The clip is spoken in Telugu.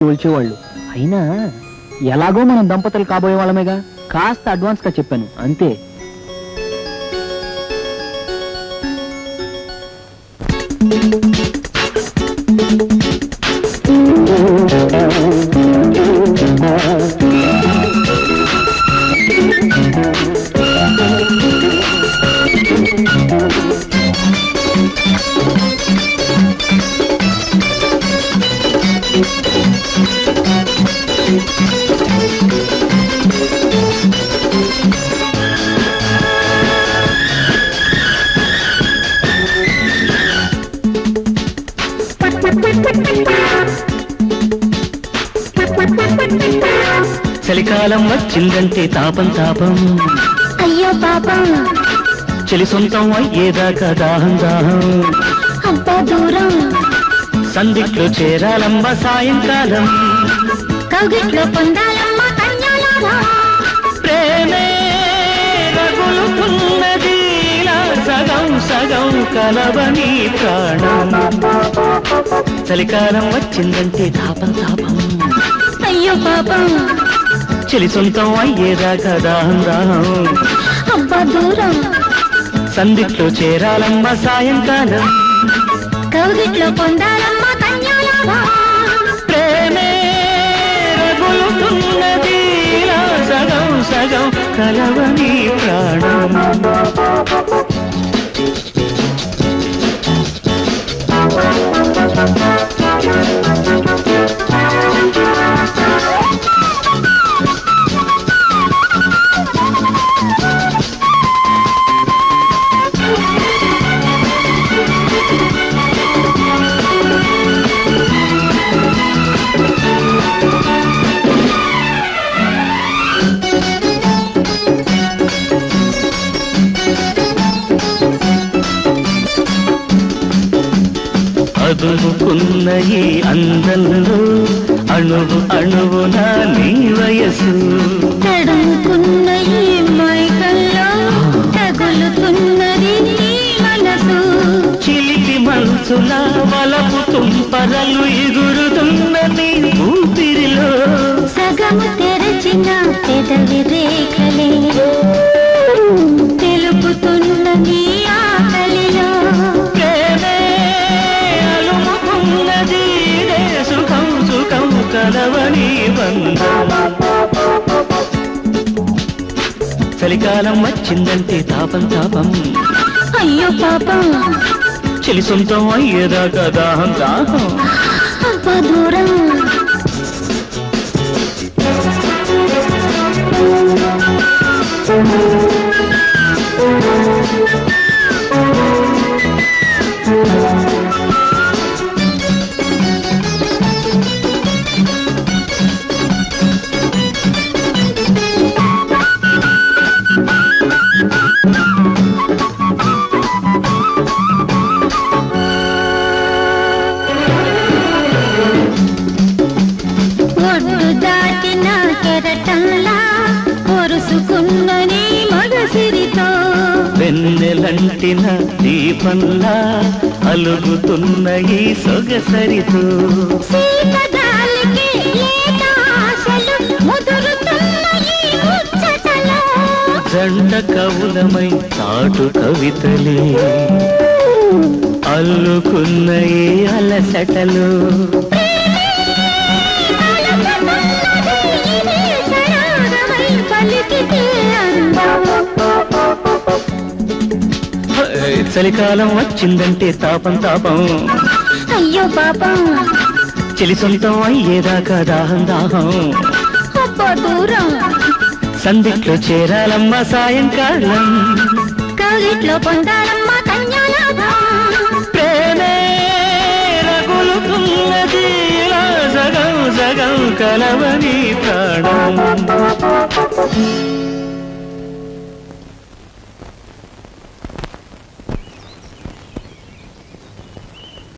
తోల్చేవాళ్ళు. అయినా ఎలాగో మనం దంపతులు కాబోయే వాళ్ళమేగా, కాస్త అడ్వాన్స్ గా చెప్పాను అంతే. చలికాలం వచ్చిందంటే తాపం తాపం, అయ్యో పాపం, చలి సొంతం అయ్యేదాకా దాహం దాహం, అబ్బా దూరం, సందిట్లో చేరాలమ్మ సాయంకాలం, కౌగిట్లో పొందాలమ్మ కన్యాలాభం, ప్రేమే రగులుతున్నది ఇలా సగం సగం కలవని ప్రాణం. చలికాలం వచ్చిందంటే తాపం తాపం, అయ్యో పాపం, చలి సొంతం అయ్యేదాకా దాహం దాహం, అబ్బా దూరం, సందిట్లో చేరాలమ్మ సాయంకాలం, కౌగిట్లో పొందాలమ్మ కన్యాలాభం, ప్రేమే రగులుతున్నది ఇలా సగం సగం కలవని ప్రాణం. అదుముకున్న ఈ అందంలో అణువు అణువున నీ వయసు, తడుముకున్న ఈ మైకల్లో తగులుతున్నది నీ మనసు, చిలిపి మనసుల వలపు తుంపరలు ఎగురుతున్న నీ ఊపిరిలో, సగము తెరచిన పెదవి రేఖలే తెలుపుతున్న నీ ఆకలిలో, అలుముకున్నది సుఖం సుఖం కలవని బంధం. చలికాలం వచ్చిందంటే తాపం తాపం, అయ్యో పాపం, చలి సొంతం అయ్యేదాకా దాహం దాహం, అబ్బా దూరం, ఒడ్డు దాటిన కెరటంలా పొరుసుకున్న నీ మగసిరితో, వెన్నెలంటిన దీపంలా అలుగుతున్న ఈ సొగసరితో, శీతగాలికి లేత ఆశలు ముదురుతున్న ఈ ముచ్చటలో, జంట కవులమై చాటు కవితలే అల్లుకున్న ఈ అలసటలు, చలికాలం వచ్చిందంటే తాపం తాపం, అయ్యో పాపం, చలి సొంతం అయ్యేదాకా దాహం దాహం, అబ్బా దూరం, సందిట్లో చేరాలమ్మ సాయంకాలం, కౌగిట్లో పొందాలమ్మ కన్యాలాభం, ప్రేమే రగులుతున్నది ఇలా సగం సగం కలవని ప్రాణం.